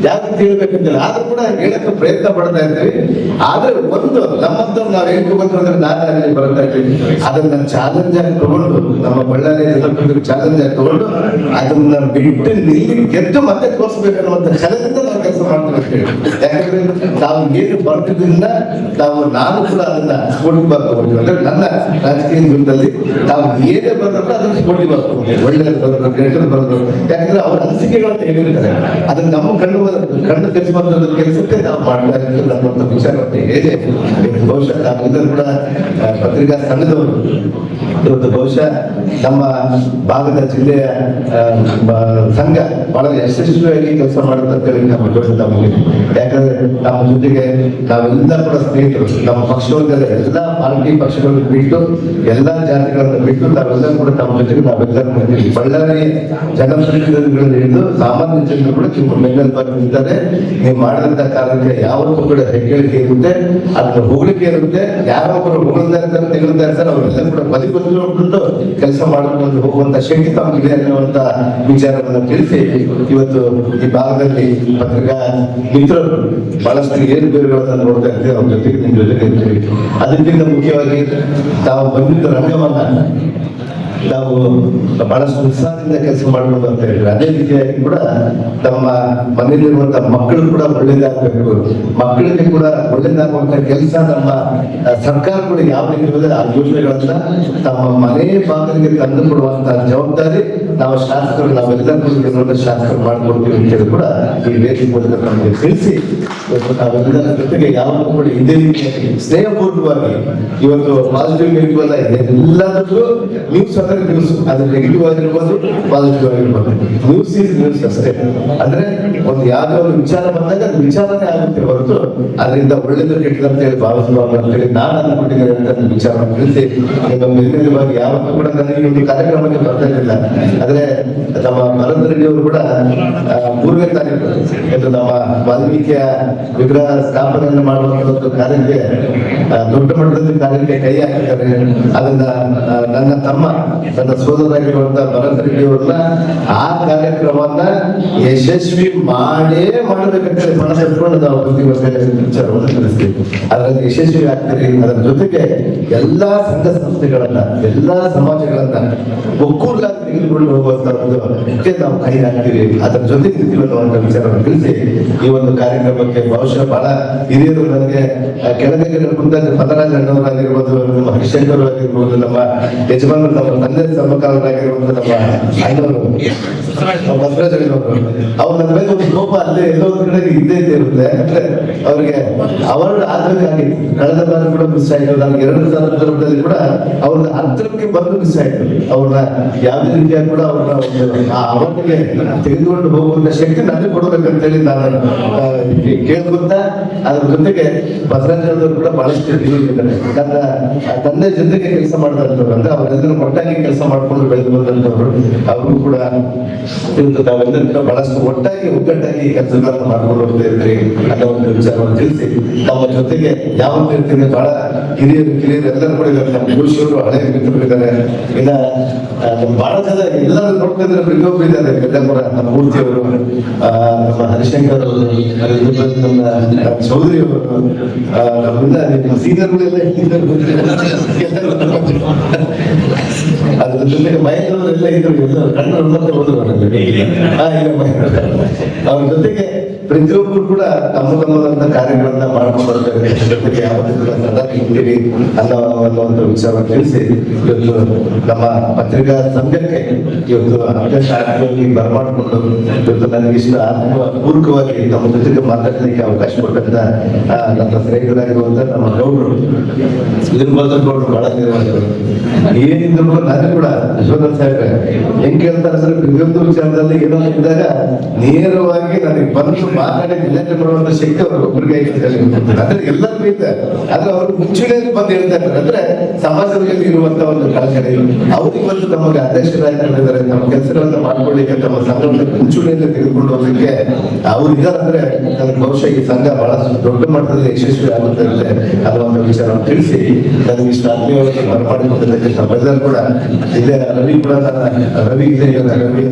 ಯಾವ ರೀತಿ ಹೇಳ್ಬೇಕಂತಿಲ್ಲ, ಆದ್ರೂ ಕೂಡ ಹೇಳಕ್ಕೆ ಪ್ರಯತ್ನ ಪಡ್ತಾ ಇರ್ತೀವಿ. ಆದ್ರೆ ಒಂದು ನಮ್ಮಂತವ್ರು ನಾವು ಹೇಳ್ಕೋಬೇಕು ಅಂದ್ರೆ ನಾನು ಬರ್ತಾ ಇರ್ತೀವಿ. ಅದನ್ನ ಚಾಲೆಂಜ್ ಆಗಿ ತಗೊಂಡು, ನಮ್ಮ ಬಳ್ಳಾರಿ ಜನರಿಗೆ ಚಾಲೆಂಜ್ ಆಗಿ ತಗೊಂಡು ಅದನ್ನ ಬಿಟ್ಟು ನಿಲ್ಲಿ ಗೆದ್ದು ಮತ್ತೆ ತೋರಿಸ್ಬೇಕನ್ನುವಂತ ಛಲದಿಂದ ನಾವು ಕೆಲಸ ಮಾಡ್ತೀವಿ. ಯಾಕಂದ್ರೆ ತಾವು ಏನು ಬರ್ತಿದ್ರಿಂದ ನಾನು ಕೂಡ ಅದನ್ನ ಸ್ಫೋಟಿಗೆ ಬರ್ತೀವಿ. ಅಂದ್ರೆ ನನ್ನ ರಾಜಕೀಯ ಜೀವನದಲ್ಲಿ ತಾವು ಏನೇ ಬಂದ್ರೆ ಅದನ್ನ ಸ್ಫೋಟಿಗೆ ಬರ್ತೀವಿ. ಒಳ್ಳೆಯದು ಬರೋದು, ಕೆಟ್ಟದ್ದು ಬರೋದು, ಯಾಕಂದ್ರೆ ಅವ್ರ ಅನಿಸಿಕೆಗಳನ್ನ ಹೇಳಿರ್ತಾರೆ. ಅದನ್ನ ನಮ್ಮ ಕಣ್ಣು ಕೆಲಸ ಕೆಲಸಕ್ಕೆ ನಾವು ಮಾಡ್ತಾ ಇದ್ದೀವಿ ಅನ್ನುವಂಥ ವಿಚಾರವನ್ನು ಹೇಗೆ ಬಹುಶಃ ನಾವೆಲ್ಲರೂ ಕೂಡ ಪತ್ರಿಕಾ ಸಂಘದವರು ಇವತ್ತು ಬಹುಶಃ ನಮ್ಮ ಭಾಗದ ಜಿಲ್ಲೆಯ ಸಂಘ ಬಹಳ ಯಶಸ್ವಿಯಾಗಿ ಕೆಲಸ ಮಾಡುತ್ತೆ ಅಂತ ಹೇಳಿ ನಮ್ಮ ನಮಗೆ. ಯಾಕಂದ್ರೆ ನಮ್ಮ ಜೊತೆಗೆ ನಾವೆಲ್ಲ ಕೂಡ ಸ್ನೇಹಿತರು, ನಮ್ಮ ಪಕ್ಷವರ್ಗದ ಎಲ್ಲಾ ಪಾರ್ಟಿ ಪಕ್ಷಗಳನ್ನು ಬಿಟ್ಟು, ಎಲ್ಲಾ ಜಾತಿಗಳನ್ನು ಬಿಟ್ಟು ನಾವೆಲ್ಲ ಕೂಡ ನಮ್ಮ ಜೊತೆಗೆ ನಾವೆಲ್ಲರೂ ಬಂದಿದ್ದೀವಿ. ಬಳ್ಳಾರಿ ಜನಪ್ರತಿನಿಧಿಗಳನ್ನು ಹಿಡಿದು ಸಾಮಾನ್ಯ ಜನರು ಕೂಡ ಬೆಂಬಲವಾಗಿ ನಿಂತಾರೆ. ನೀವು ಮಾಡಿದಂತ ಕಾರ್ಯಕ್ಕೆ ಯಾವತ್ತೂ ಕೂಡ ಹೆಗ್ಗಳಿಕೆ ಇರುತ್ತೆ, ಅದನ್ನ ಹೋಗ್ಲಿಕ್ಕೆ ಇರುತ್ತೆ. ಯಾರೊಬ್ಬರು ಹೊಗಳ್ತಾ ಇರ್ತಾರೆ, ತೆಗಳ್ತಾ ಇರ್ತಾರೆ, ಅವರೆಲ್ಲ ಕೂಡ ಬದಿಗೊಂಡು ಕೆಲಸ ಮಾಡಿಕೊಂಡು ಹೋಗುವಂತ ಶಕ್ತಿ ತಮಗಿದೆ ಅನ್ನುವಂತ ವಿಚಾರವನ್ನು ತಿಳಿಸಿ ಇವತ್ತು ಈ ಭಾಗದಲ್ಲಿ ಪತ್ರಿಕಾ ಮಿತ್ರರು ಬಹಳಷ್ಟು ಏರುಪೇರುಗಳನ್ನ ನೋಡ್ತಾ ಇರ್ತೀವಿ. ಅವ್ರ ಜೊತೆಗೆ ನಿಮ್ಮ ಜೊತೆಗೆ ಇರ್ತೀವಿ. ಅದಕ್ಕಿಂತ ಮುಖ್ಯವಾಗಿ ತಾವು ಬಂದಿದ್ದ ರಂಗವನ್ನ ನಾವು ಬಹಳಷ್ಟು ಉತ್ಸಾಹದಿಂದ ಕೆಲಸ ಮಾಡಬಹುದು ಅಂತ ಹೇಳಿದ್ರೆ, ಅದೇ ರೀತಿಯಾಗಿ ಕೂಡ ತಮ್ಮ ಮನೆಯಲ್ಲಿರುವಂತಹ ಮಕ್ಕಳು ಕೂಡ ಒಳ್ಳೇದಾಗಬೇಕು, ಮಕ್ಕಳಿಗೆ ಕೂಡ ಒಳ್ಳೇದಾಗುವಂತ ಕೆಲಸ ನಮ್ಮ ಸರ್ಕಾರಗಳು ಯಾವ ರೀತಿ ಆ ಯೋಜನೆಗಳನ್ನ ತಮ್ಮ ಮನೆ ಬಾಗಿಲಿಗೆ ತಂದು ಕೊಡುವಂತಹ ಜವಾಬ್ದಾರಿ ನಾವು ಶಾಸಕರು, ನಾವೆಲ್ಲ ಶಾಸಕರು ಮಾಡಿಕೊಡ್ತೀವಿ ಅಂತ ಹೇಳಿ ಕೂಡ ಈ ವೇದಿಕೆ ಮೂಲಕ ನಮಗೆ ತಿಳಿಸಿ ನಾವೆಲ್ಲರ ಜೊತೆಗೆ ಯಾವಾಗ ಕೂಡ ಇದೇ ರೀತಿಯಾಗಿ ಸ್ನೇಹಪೂರ್ವಕವಾಗಿ ಇವತ್ತು ಪಾಸಿಟಿವ್ ನೆಗೆಟಿವ್ ಅಲ್ಲ, ಎಲ್ಲದಕ್ಕೂ ನ್ಯೂಸ್ ಅಂದ್ರೆ ನ್ಯೂಸ್, ಅದು ನೆಗೆಟಿವ್ ಆಗಿರ್ಬೋದು, ಪಾಸಿಟಿವ್ ಆಗಿರ್ಬೋದು. ನ್ಯೂಸ್ ಈಸ್ ನ್ಯೂಸ್ ಅಷ್ಟೇ. ಅಂದ್ರೆ ಒಂದು ಯಾವುದೋ ಒಂದು ವಿಚಾರ ಬಂದಾಗ ಅದು ವಿಚಾರನೇ ಆಗುತ್ತೆ ಹೊರತು ಅದರಿಂದ ಒಳ್ಳೇದು ಕೆಟ್ಟದ್ದು ಅಂತ ಹೇಳಿ ಭಾವಿಸಬಾರ್ದು ಅಂತ ಹೇಳಿ ನಾನು ಅಂದ್ಕೊಂಡಿದ್ದೇನೆ ಅಂತ ವಿಚಾರವನ್ನು ತಿಳಿಸಿ ನಿರ್ಣಯವಾಗಿ ಯಾವತ್ತೂ ಕೂಡ ನನಗೆ ಒಂದು ಕಾರ್ಯಕ್ರಮಕ್ಕೆ ಬರ್ತಾ ಇರಲಿಲ್ಲ. ಆದ್ರೆ ನಮ್ಮ ಭರತ್ ರೆಡ್ಡಿ ಅವರು ಕೂಡ 3ನೇ ತಾರೀಕು ಎಂದು ನಮ್ಮ ವಾಲ್ಮೀಕಿಯ ವಿಗ್ರಹ ಸ್ಥಾಪನೆಯನ್ನು ಮಾಡುವಂತ ಕಾರ್ಯಕ್ಕೆ ದೊಡ್ಡ ಮಟ್ಟದಲ್ಲಿ ಕಾರ್ಯಕ್ಕೆ ಕೈ ಹಾಕಿದ್ದಾರೆ. ಅದನ್ನ ನನ್ನ ತಮ್ಮ, ನನ್ನ ಸೋದರಾಗಿರುವಂತಹ ಭರತ್ ರೆಡ್ಡಿ ಅವರನ್ನ ಆ ಕಾರ್ಯಕ್ರಮವನ್ನ ಯಶಸ್ವಿ ಮಾಡಬೇಕಂತ ಮನ ಇಟ್ಕೊಂಡು ನಾವು ವಿಚಾರವನ್ನು ತಿಳಿಸ್ತೀವಿ. ಅದರಲ್ಲಿ ಯಶಸ್ವಿ ಆಗ್ತೀರಿ. ಅದರ ಜೊತೆಗೆ ಎಲ್ಲಾ ಸಂಘ ಸಂಸ್ಥೆಗಳನ್ನ, ಎಲ್ಲಾ ಸಮಾಜಗಳನ್ನ ಒಕ್ಕೂಲಾಗಿ ತೆಗೆದುಕೊಂಡು ಹೋಗುವಂತ ನಾವು ಕೈ ಹಾಕ್ತೀವಿ, ಅದರ ಜೊತೆ ನಿಂತೀವಿ ಅನ್ನುವಂಥ ವಿಚಾರವನ್ನು ತಿಳಿಸಿ ಈ ಒಂದು ಕಾರ್ಯಕ್ರಮಕ್ಕೆ ಬಹುಶಃ ಬಹಳ ಹಿರಿಯರು ನನಗೆ ಕೆಳಗೆ ಮುಂದಾಗಿ ಪದರಾಜ ಅಣ್ಣವರಾಗಿರ್ಬೋದು, ನಮ್ಮ ಹರಿಶಂಕರ್ ಆಗಿರ್ಬೋದು, ನಮ್ಮ ಯಜಮಾನರು, ನಮ್ಮ ತಂದೆ ಸಮಕಾಲರಾಗಿರುವಂತ ನಮ್ಮ ಅಣ್ಣವರು ಬಸವರಾಜ ಅಣ್ಣವರು, ಅವ್ರು ನನ್ನ ಮೇಲೆ ಒಂದು ಕೋಪ ಅಲ್ಲೇ ಎಲ್ಲೋ ಒಂದು ಕಡೆ ಇದ್ದೇ ಇರುತ್ತೆ. ಅಂದ್ರೆ ಅವ್ರಿಗೆ ಅವರು ಆಗ್ಬೇಕಾಗಿ ಕಳೆದ ಬಾರಿ ಕೂಡ ಮಿಸ್ ಆಯ್ತು. ನನಗೆ 2 ಸಂದರ್ಭದಲ್ಲಿ ಕೂಡ ಅವ್ರನ್ನ ಹತ್ತಿರಕ್ಕೆ ಬಂದು ಮಿಸ್ ಆಯ್ತು. ಅವ್ರನ್ನ ಯಾವುದೇ ರೀತಿಯಾಗಿ ಕೂಡ ಅವ್ರನ್ನ ಅವರಿಗೆ ತೆಗೆದುಕೊಂಡು ಹೋಗುವಂತ ಶಕ್ತಿ ನನಗೆ ಕೊಡಬೇಕಂತ ಹೇಳಿ ನಾನು ಕೇಳ್ಕೊಂತ, ಅದ್ರ ಜೊತೆಗೆ ಬಸವರಾಜರು ಕೂಡ ಬಹಳಷ್ಟು ಇದ್ದಾರೆ. ನನ್ನ ತಂದೆ ಜೊತೆಗೆ ಕೆಲಸ ಮಾಡಿದಂಥವ್ರು, ಅಂದ್ರೆ ಅವರೆಲ್ಲರೂ ಒಟ್ಟಾಗಿ ಕೆಲಸ ಮಾಡ್ಕೊಂಡು ಬೆಳೆದು ಬಂದಂಥವ್ರು. ಅವರು ಕೂಡ ತಾವೆಲ್ಲರೂ ಬಹಳಷ್ಟು ಒಟ್ಟಾಗಿ ಒಗ್ಗಟ್ಟಾಗಿ ಕೆಲಸಗಳನ್ನು ಮಾಡ್ಕೊಂಡು ಹೋಗ್ತಾ ಇದ್ರಿ ಅನ್ನೋ ಒಂದು ವಿಚಾರವನ್ನು ತಿಳಿಸಿ ತಮ್ಮ ಜೊತೆಗೆ ಯಾವತ್ತೂ ಇರ್ತೀನಿ. ಬಹಳ ಹಿರಿಯರು ಎಲ್ಲರೂ ಕೂಡ ಇದ್ದಾರೆ. ನಮ್ಮ ಜೋಶಿಯವರು ಹಳೆಯ ಮಿತ್ರರು ಇದ್ದಾರೆ. ಇನ್ನ ಬಹಳ ಜನ ಎಲ್ಲರೂ ನೋಡ್ತಾ ಇದ್ರೆ ಇನ್ನೊಬ್ರು ಇದ್ದಾರೆ, ಬೆಳ್ಳಪುರ ನಮ್ಮ ಮೂರ್ತಿಯವರು, ನಮ್ಮ ಹರಿಶಂಕರ್ ಅವರು, ನಮ್ಮ ಚೌಧರಿ ಅವರು, ನಮ್ಮಿಂದ ನಿಮ್ಮ ಸೀನಿಯರ್ಗಳೆಲ್ಲ ಅದ್ರ ಜೊತೆಗೆ ಮಹೇಂದ್ರವರೆಲ್ಲ ಇದ್ರು, ಎಲ್ಲ ಕಣ್ಣು ಹೋದ್ರು. ಅವ್ರ ಜೊತೆಗೆ ಪ್ರತಿಯೊಬ್ಬರು ಕೂಡ ತಮ್ಮದಂತ ಕಾರ್ಯಗಳನ್ನ ಮಾಡ್ಕೊಂಡು ಬರ್ತಾರೆ. ಜೊತೆಗೆ ಯಾವತ್ತೀರಿ ಅನ್ನುವಂಥ ವಿಚಾರವನ್ನು ತಿಳಿಸಿ ಇವತ್ತು ನಮ್ಮ ಪತ್ರಿಕಾ ಸಂಘಕ್ಕೆ ಇವತ್ತು ಅಧ್ಯಕ್ಷ ಬರಮಾಡಿಕೊಂಡು ಇವತ್ತು ನನಗೆ ಇಷ್ಟು ಆತ್ಮಪೂರ್ವಕವಾಗಿ ನಮ್ಮ ಜೊತೆಗೆ ಮಾತಾಡಲಿಕ್ಕೆ ಅವಕಾಶ ಕೊಟ್ಟಂತ ನನ್ನ ಸ್ನೇಹಿತರಾಗಿರುವಂತ ನಮ್ಮ ಗೌಡರು, ಗೌಡರು ಬಹಳ ಏನಿದ್ರು ನನಗೆ ಕೂಡ ಯಶವಂತ ಸಾಹೇಬ್ರೆ ಹೆಂಗ್ ಕೇಳ್ತಾರೆ ಅಂದ್ರೆ ಪ್ರತಿಯೊಂದು ವಿಚಾರದಲ್ಲಿ ಏನೋ ಇದ್ದಾಗ ನೇರವಾಗಿ ನನಗೆ ಬಂದು ಮಾತಾಡಿ ನಿಲಂಬನೆ ಮಾಡುವಂತ ಶಕ್ತಿ ಅವರು ಒಬ್ಬರಿಗೆ ಅಂದ್ರೆ ಎಲ್ಲರಿಗೂ ಇದೆ. ಆದ್ರೆ ಅವರು ಮುಂಚೆನೇ ಬಂದು ಹೇಳ್ತಾ ಇರ್ತಾರೆ ಅಂದ್ರೆ ಸಮಾಜದಲ್ಲಿ ಇರುವಂತ ಒಂದು ಕಳಕಳಿ ಅವ್ರಿಗೆ ಬಂದು ನಮಗೆ ಅಧ್ಯಕ್ಷರಾಗಿದ್ದಾರೆ, ನಮ್ಮ ಕೆಲಸಗಳನ್ನ ಮಾಡ್ಕೊಳ್ಳಿಕ್ಕೆ ತಮ್ಮ ಸಂಘವನ್ನು ಮುಂಚೂಣಿಯಲ್ಲಿ ತೆಗೆದುಕೊಂಡು ಹೋಗ್ಲಿಕ್ಕೆ ಅವ್ರು ಇದಾರಂದ್ರೆ ನನಗೆ ಬಹುಶಃ ಈ ಸಂಘ ಬಹಳಷ್ಟು ದೊಡ್ಡ ಮಟ್ಟದಲ್ಲಿ ಯಶಸ್ವಿ ಆಗುತ್ತೆ ಅನ್ನೋ ಒಂದು ವಿಚಾರವನ್ನು ತಿಳಿಸಿ ನನಗೆ ಇಷ್ಟು ಆತ್ಮೀಯವಾಗಿ ಬರಮಾಡಿಕೊಂಡಿದ್ದಕ್ಕೆ ತಮ್ಮೆಲ್ಲರೂ ಕೂಡ ಇಲ್ಲೇ ರವಿ ಕೂಡ ರವಿ ಇದೆ, ರವಿ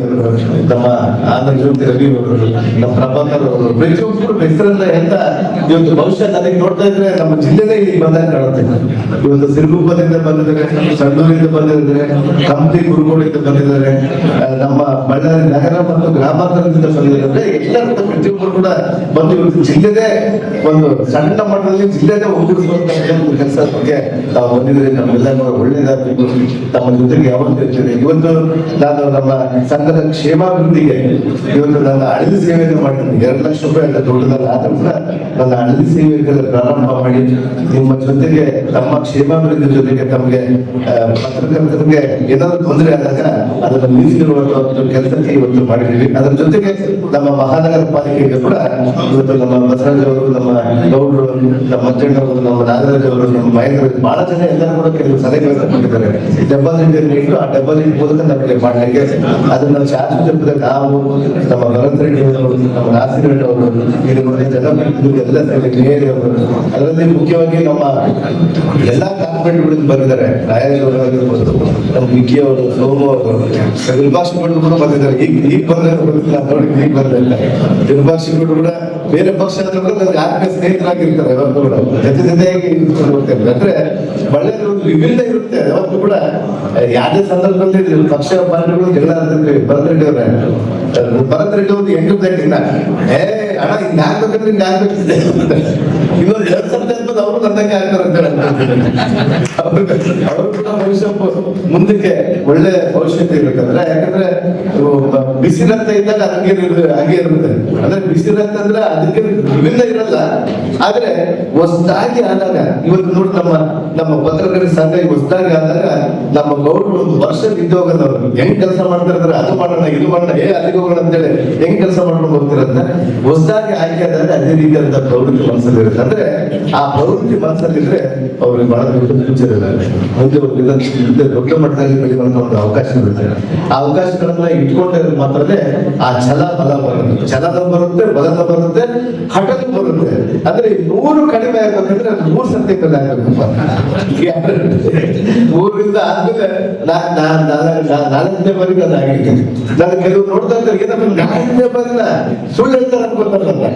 ನಮ್ಮ ಆನಂದ್ ಜ್ಯೋತಿ ರವಿ ಅವರು, ನಮ್ಮ ಪ್ರಭಾಕರ್ ಅವರು, ಪ್ರತಿಯೊಬ್ಬರು ಹೆಸರನ್ನ ಎಂತ ಇವತ್ತು ಬಹುಶಃ ನನಗೆ ನೋಡ್ತಾ ಇದ್ರೆ ನಮ್ಮ ಜಿಲ್ಲೆನೇ ಇಲ್ಲಿ ಬಂದಾಗ ಕಾಣುತ್ತೆ. ಇವತ್ತು ಸಿರುಗುಪ್ಪದಿಂದ ಬಂದಿದ್ದಾರೆ, ಸಂಡೂರಿಂದ ಬಂದಿದ್ದಾರೆ, ಕಂಪ್ಲಿ ಕುರುಗೋಡಿಂದ ಬಂದಿದ್ದಾರೆ, ನಮ್ಮ ಬಳ್ಳಾರಿ ನಗರ ಮತ್ತು ಗ್ರಾಮಾಂತರದಿಂದ ಬಂದಿದ್ದಾರೆ. ಎಲ್ಲರೂ ಪ್ರತಿಯೊಬ್ಬರು ಕೂಡ ಬಂದು ಇವತ್ತು ಜಿಲ್ಲೆದೇ ಒಂದು ಸಣ್ಣ ಮಟ್ಟದಲ್ಲಿ ಜಿಲ್ಲೆನೇ ಒಗ್ಗೂಡಿಸುವಂತ ಒಂದು ಕೆಲಸ ಬಗ್ಗೆ ತಾವು ಬಂದಿದ್ರೆ ನಮ್ಮೆಲ್ಲರೂ ಒಳ್ಳೇದಾಗಬೇಕು. ತಮ್ಮ ಜೊತೆಗೆ ಯಾವತ್ತೂ ಇರ್ತದೆ. ಇವತ್ತು ನಾನು ನಮ್ಮ ಸಂಘದ ಕ್ಷೇಮಾಭಿವೃದ್ಧಿಗೆ ಇವತ್ತು ನನ್ನ ಹಳ್ಳಿ ಸೇವೆಯನ್ನು ಮಾಡಿದ್ದೀನಿ. 2 ಲಕ್ಷ ರೂಪಾಯಿ ಅಂತ ದೊಡ್ಡದಲ್ಲ, ಆದ್ರೂ ಕೂಡ ನನ್ನ ಹಳ್ಳಿ ಸೇವೆಗೆ ಪ್ರಾರಂಭ ಮಾಡಿ ನಿಮ್ಮ ಜೊತೆಗೆ ತಮ್ಮ ಕ್ಷೇಮಾಭಿವೃದ್ಧಿ ಜೊತೆಗೆ ತಮಗೆ ಪತ್ರಕರ್ತರಿಗೆ ಏನಾದ್ರು ತೊಂದರೆ ಆದಾಗ ಅದನ್ನು ಮೀಸಲಿರುವಂತ ಒಂದು ಕೆಲಸಕ್ಕೆ ಇವತ್ತು ಮಾಡಿದ್ದೀವಿ. ಅದರ ಜೊತೆಗೆ ನಮ್ಮ ಮಹಾನಗರ ಪಾಲಿಕೆಗೆ ಕೂಡ ಇವತ್ತು ನಮ್ಮ ಬಸವರಾಜ್ ಅವರು, ನಮ್ಮ ಗೌಡರು, ನಮ್ಮ ಮಂಜಣ್ಣವರು, ನಮ್ಮ ನಾಗರಾಜ್ ಅವರು, ನಮ್ಮ ಮಹೇಂದ್ರ ಬಹಳ ಜನ ಎಲ್ಲರೂ ಕೂಡ ಕೆಲವು ಸಲಹೆಗಳನ್ನು ಕೊಟ್ಟಿದ್ದಾರೆ. ಡೆಪಾಸಿಟ್ ಇಟ್ಟು ಆ ಡೆಪಾಸಿಟ್ ಮೂಲಕ ನಮಗೆ ಮಾಡಲಿಕ್ಕೆ ಅದನ್ನ ಶಾಶ್ವತ ನಾವು ನಮ್ಮ ಭರತ್ ರೆಡ್ಡಿ ಅವರು, ನಮ್ಮ ನಾಸಿರ್ ರೆಡ್ಡಿ ಅವರು, ಇದು ಜನಪ್ರತಿನಿಧಿಗಳು ಎಲ್ಲ ಸೇರಿ ಅವರು, ಅದರಲ್ಲಿ ಮುಖ್ಯವಾಗಿ ನಮ್ಮ ಎಲ್ಲಾ ಕಾರ್ಪೊರೇಟ್ಗಳಿಂದ ಬಂದಿದ್ದಾರೆ. ರಾಯಚೂರಾಗಿರ್ಬೋದು, ನಮ್ಮ ವಿಕ್ಕಿ ಅವರು, ಸೋಮು ಅವರು, ನಿರ್ಭಾಷಿಗಳು ಕೂಡ ಬಂದಿದ್ದಾರೆ. ಈಗ ಬಂದ್ರೆ ನೋಡಿ, ಈಗ ಬಂದಿಲ್ಲ ನಿರ್ಭಾಷಿಗಳು ಕೂಡ ಬೇರೆ ಪಕ್ಷ ಆದ್ರೂ ಕೂಡ ನನಗೆ ಆತ್ಮೀಯ ಸ್ನೇಹಿತರಾಗಿರ್ತಾರೆ. ಯಾವತ್ತೂ ಕೂಡ ಜೊತೆಯಾಗಿ ಇಟ್ಕೊಂಡು ಹೋಗ್ತಾರೆ. ಅಂದ್ರೆ ಬಳ್ಳಾರಿ ಒಂದು ವಿಭಿನ್ನ ಇರುತ್ತೆ. ಯಾವತ್ತೂ ಕೂಡ ಯಾವುದೇ ಸಂದರ್ಭದಲ್ಲಿ ಪಕ್ಷ ಪಾರ್ಟಿಗಳು ಜಗಳ ಭರತ್ ರೆಡ್ಡಿ ಅವರೇ, ಭರತ್ ರೆಡ್ಡಿ ಅವ್ರು 8 ಪ್ಲೇಟಿನ ಅಣ್ಣ ಹಿಂಗ್ ಆಗ್ಬೇಕಂದ್ರೆ ಹಿಂಗ್ ಆಗ್ಬೇಕಿದೆ, ಇನ್ನೊಂದು 2 ಸಪ್ತಾಹ ಇರ್ಬೋದು ಅವರು ತಂದಂಗೆ ಆಗ್ತಾರೆ ಅಂತ ಅವರು ಕೂಡ ಭವಿಷ್ಯ ಮುಂದಕ್ಕೆ ಒಳ್ಳೆ ಭವಿಷ್ಯತೆ ಇರುತ್ತಂದ್ರೆ, ಯಾಕಂದ್ರೆ ಬಿಸಿ ರಕ್ತ ಇದ್ದಾಗ ಹಾಗೆ ಇರುತ್ತೆ. ಅಂದ್ರೆ ಬಿಸಿ ರಕ್ತ ಅಂದ್ರೆ ಅದಕ್ಕೆ ವಿಭಿನ್ನ ಇರಲ್ಲ, ಆದ್ರೆ ಹೊಸದಾಗಿ ಆದಾಗ ಇವತ್ತು ನೋಡಿ ನಮ್ಮ ಪತ್ರಕರ್ತರ ಸಂಘ ಹೊಸದಾಗಿ ಆದಾಗ ನಮ್ಮ ಗೌರವ ಒಂದು ವರ್ಷ ಬಿದ್ದು ಹೋಗೋದು. ಅವರು ಹೆಂಗ್ ಕೆಲಸ ಮಾಡ್ತಿರ್ತಾರೆ, ಅದು ಮಾಡೋಣ ಇದು ಮಾಡೋಣ, ಅಲ್ಲಿಗೆ ಹೋಗೋಣ ಅಂತೇಳಿ ಹೆಂಗ್ ಕೆಲಸ ಮಾಡ್ಕೊಂಡು ಹೋಗ್ತಿರಂತ ಹೊಸದಾಗಿ ಆಯ್ಕೆ ಆದಾಗ ಅದೇ ರೀತಿಯಾದ ಪ್ರವೃತ್ತಿ ಮನಸ್ಸಲ್ಲಿ ಇರುತ್ತೆ. ಅಂದ್ರೆ ಆ ಪ್ರವೃತ್ತಿ ಮನಸ್ಸಲ್ಲಿದ್ರೆ ಅವ್ರಿಗೆ ಬಹಳ ದೊಡ್ಡ ಫ್ಯೂಚರ್ ಇದೆ, ಮುಂದೆ ದೊಡ್ಡ ಮಟ್ಟದಲ್ಲಿ ಬೆಳೆಯುವಂತ ಒಂದು ಅವಕಾಶ ಇರುತ್ತೆ. ಆ ಅವಕಾಶಗಳನ್ನ ಇಟ್ಕೊಂಡ್ರೆ ಮಾತ್ರನೇ ಆ ಛಲ ಬಲ ಬರುತ್ತೆ, ಛಲದ ಬರುತ್ತೆ, ಬಲದ ಬರುತ್ತೆ, ಹಠದ ಬರುತ್ತೆ. ಅಂದ್ರೆ 100 ಕಡಿಮೆ ಆಗ್ಬೇಕಂದ್ರೆ 3 ಸತಿ ಕಡಿಮೆ ಆಗ್ಬೇಕಪ್ಪ. 3ರಿಂದ ಆದ್ಮೇಲೆ 4ನೇ ಬಾರಿಗೆ ಅದಾಗಿದೆ. ನಾನು ಕೆಲವು ನೋಡ್ತಾ ಇದ್ದಾರೆ, ಏನಪ್ಪ 4ನೇ ಬಾರಿನ ಸುಳ್ಳು ಹೇಳ್ತಾರೆ ಅನ್ಕೊಳ್ತಾರಲ್ಲ.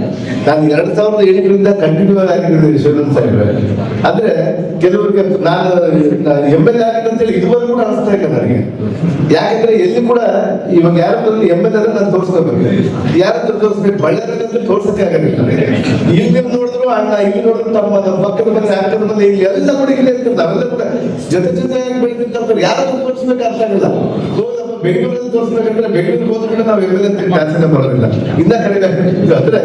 ನಾನು 2008ರಿಂದ ಕಂಟಿನ್ಯೂ ಆಗಿದ್ದೀನಿ ಶಿವನಂದ ಸಾಹೇಬ್ರೆ. ಅಂದ್ರೆ ಕೆಲವರಿಗೆ ನಾನು MLA ಆಗಿದೆ ಅಂತೇಳಿ ಇದುವರೆಗೂ ಕೂಡ ಅನಿಸ್ತಾ ಇಲ್ಲ ನನಗೆ. ಯಾಕಂದ್ರೆ ಎಲ್ಲಿ ಕೂಡ ಇವಾಗ ಯಾರು ಬಂದು MLA ಅಂದ್ರೆ ನಾನು ತೋರಿಸ್ಕೋಬೇಕು, ಯಾರಾದ್ರೂ ತೋರಿಸ್ಬೇಕು. ಬಳ್ಳಾರಿ ತೋರ್ಸಕ್ಕೆ ಆಗಲಿಲ್ಲ. ಇಲ್ಲಿ ನೋಡಿದ್ರು ಅಣ್ಣ, ಇಲ್ಲಿ ನೋಡಿದ್ರು ತಮ್ಮ ಪಕ್ಕದ ಮನೆ ಆಗ್ತದ ಮನೆ, ಇಲ್ಲಿ ಎಲ್ಲ ಕೂಡ ಇಲ್ಲಿ ಇರ್ತದೆ. ನಾವೆಲ್ಲ ಕೂಡ ಜೊತೆಯಾಗಿ ಬೆಳೆದಿರ್ತಾರೆ. ಯಾರಾದ್ರೂ ತೋರಿಸ್ಬೇಕು ಅರ್ಥ ಆಗಿಲ್ಲ. ಬೆಂಗಳೂರಲ್ಲಿ ತೋರಿಸ್ಬೇಕಂದ್ರೆ ಬೆಂಗಳೂರಿಗೆ ಹೋದ್ರೆ ನಾವು MLA ಅಂತ ಜಾಸ್ತಿನೇ ಬರೋದಿಲ್ಲ, ಇನ್ನ ಕಡಿಮೆ. ಅಂದ್ರೆ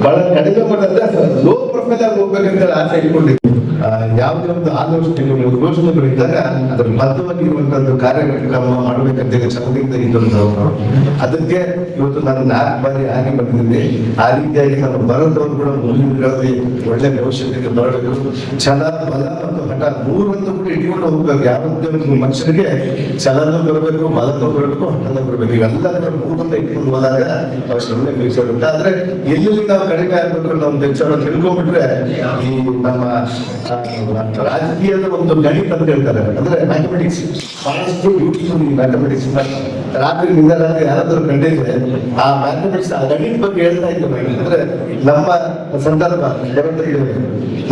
ಬಹಳ ಕಡಿಮೆ ಮಾಡೋದ್ರೆ ಲೋ ಪ್ರೊಫೈಲ್ ಆಗಿ ಹೋಗ್ಬೇಕಂತ ಆಸೆ ಇಟ್ಕೊಂಡಿದ್ವಿ. ಯಾವುದೇ ಒಂದು ಆಲೋಚನೆ ಉದ್ಘೋಷಣೆಗಳಿದ್ದಾಗ ಅದ್ರ ಬದ್ಧವಾಗಿರುವಂತದ್ದು ಕಾರ್ಯಕ್ರಮ ಮಾಡ್ಬೇಕಂತ ಛಲದಿಂದ ಇದ್ದೊಂದು. ಅದಕ್ಕೆ ಇವತ್ತು ನಾನು 4 ಬಾರಿ ಆಗಿ ಬಂದಿದ್ದೆ. ಆ ರೀತಿಯಾಗಿ ನಾನು ಬರೋದವ್ರು ಕೂಡ ಮುಂದಿನಲ್ಲಿ ಒಳ್ಳೆ ಭವಿಷ್ಯಕ್ಕೆ ಬರಬೇಕು. ಛಲ, ಬಲ ಮತ್ತು ಹಠ 3 ಕೂಡ ಇಟ್ಕೊಂಡು ಹೋಗ್ಬೇಕು. ಯಾವತ್ತೂ ಮನುಷ್ಯನಿಗೆ ಛಲನೂ ಬರಬೇಕು, ಬಲನೂ ಬರಬೇಕು, ಹಠನೂ ಬರಬೇಕು. ಇವೆಲ್ಲ 3 ಇಟ್ಕೊಂಡು ಹೋದಾಗ ಅಷ್ಟು ಒಳ್ಳೆ ಫ್ಯೂಚರ್ ಉಂಟು. ಆದ್ರೆ ಎಲ್ಲಿ ನಾವು ಕಡಿಮೆ ಆಗ್ಬೇಕು ನಾವು ವಿಚಾರ ತಿಳ್ಕೊಂಡ್ಬಿಟ್ರೆ ಈ ನಮ್ಮ ರಾಜಕೀಯದ ಒಂದು ಗಣಿತ ಅಂತ ಹೇಳ್ತಾರೆ. ಅಂದ್ರೆ ಮ್ಯಾಥಮೆಟಿಕ್ಸ್ ಬಹಳಷ್ಟು ಬ್ಯೂಟಿಫುಲ್. ಮ್ಯಾಥಮೆಟಿಕ್ಸ್ ರಾತ್ರಿ ನಿಂದರಾತ್ರಿ ಯಾರಾದ್ರೂ ಕಂಡಿದ್ರೆ ಆ ಮ್ಯಾಥಮೆಟಿಕ್ಸ್ ಆ ಗಣಿತ ಬಗ್ಗೆ ಹೇಳ್ತಾ ಇದ್ದಾರೆ. ಅಂದ್ರೆ ನಮ್ಮ ಸಂದರ್ಭ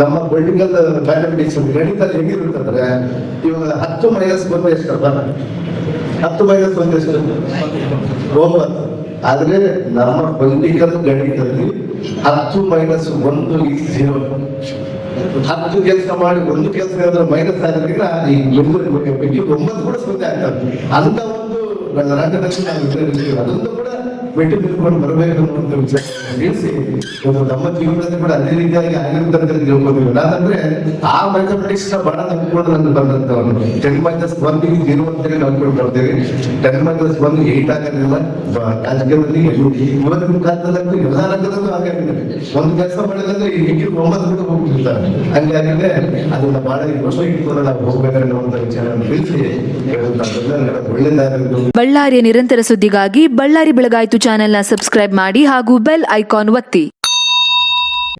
ನಮ್ಮ ಪೊಲಿಟಿಕಲ್ ಮ್ಯಾಥಮೆಟಿಕ್ಸ್ ಗಣಿತ ಹೇಗಿರುತ್ತಂದ್ರೆ, ಇವಾಗ 10 - 1 ಎಷ್ಟು? 10 - 1 ಎಷ್ಟು? 9. ಆದ್ರೆ ನಮ್ಮ ಪೊಲಿಟಿಕಲ್ ಗಣಿತದಲ್ಲಿ 10 - 1 = 0. 10 ಕೆಲಸ ಮಾಡಿ 1 ಕೆಲಸ ಮೈನಸ್ ಆಗೋದ್ರಿಂದ ಈ 9 ಕೂಡ ಸ್ಪರ್ಧೆ ಆಗ್ತದೆ. ಅಂತ ಒಂದು ರಂಗದಲ್ಲಿ ನಾವು ಅದನ್ನು ಕೂಡ ಬಿಟ್ಟು ತಿಳ್ಕೊಂಡು ಬರಬೇಕು ಅನ್ನುವಂಥ ವಿಚಾರ ತಿಳಿಸಿ ಇವತ್ತು ನಮ್ಮ ಜೀವನದಲ್ಲಿ ಕೂಡ ಅದೇ ರೀತಿಯಾಗಿ ಆಗಿರುತ್ತೆ ಅಂತ ತಿಳ್ಕೊತೀವಿ. ನಾನಂದ್ರೆ ಆ ಮ್ಯಾಥಮೆಟಿಕ್ಸ್ ಬಹಳ ನಂಬ್ಕೊಂಡು ನನಗೆ ಬಂದಂತವನು 10-1 0 ಅಂತೇಳಿ ನಂಬ್ಕೊಂಡು ಬರ್ತೀವಿ. 10-1 8 ಆಗೋದಿಲ್ಲ. ರಾಜಕೀಯದಲ್ಲಿ ಇವತ್ತಿನ ಕಾಲದಲ್ಲಂತೂ ಎಲ್ಲಾ ರಂಗದಲ್ಲೂ ಆಗಿದೆ. ಒಂದು ಕೆಲಸ ಮಾಡಿದ್ರೆ ಈ 9 ಬಿಟ್ಟು ಹೋಗ್ತಿರ್ತಾರೆ. ಹಂಗಾಗಿದೆ ಅದನ್ನ ಬಹಳ ವರ್ಷ ಇಟ್ಕೊಂಡು ನಾವು ಹೋಗ್ಬೇಕನ್ನುವಂತ ವಿಚಾರವನ್ನು ತಿಳಿಸಿ ಒಳ್ಳೆದಾಗಬೇಕು. ಬಳ್ಳಾರಿಯ ನಿರಂತರ ಸುದ್ದಿಗಾಗಿ ಬಳ್ಳಾರಿ ಬೆಳಗಾಯಿತು ಚಾನೆಲ್ನ ಸಬ್ಸ್ಕ್ರೈಬ್ ಮಾಡಿ ಹಾಗೂ ಬೆಲ್ ಐಕಾನ್ ಒತ್ತಿ.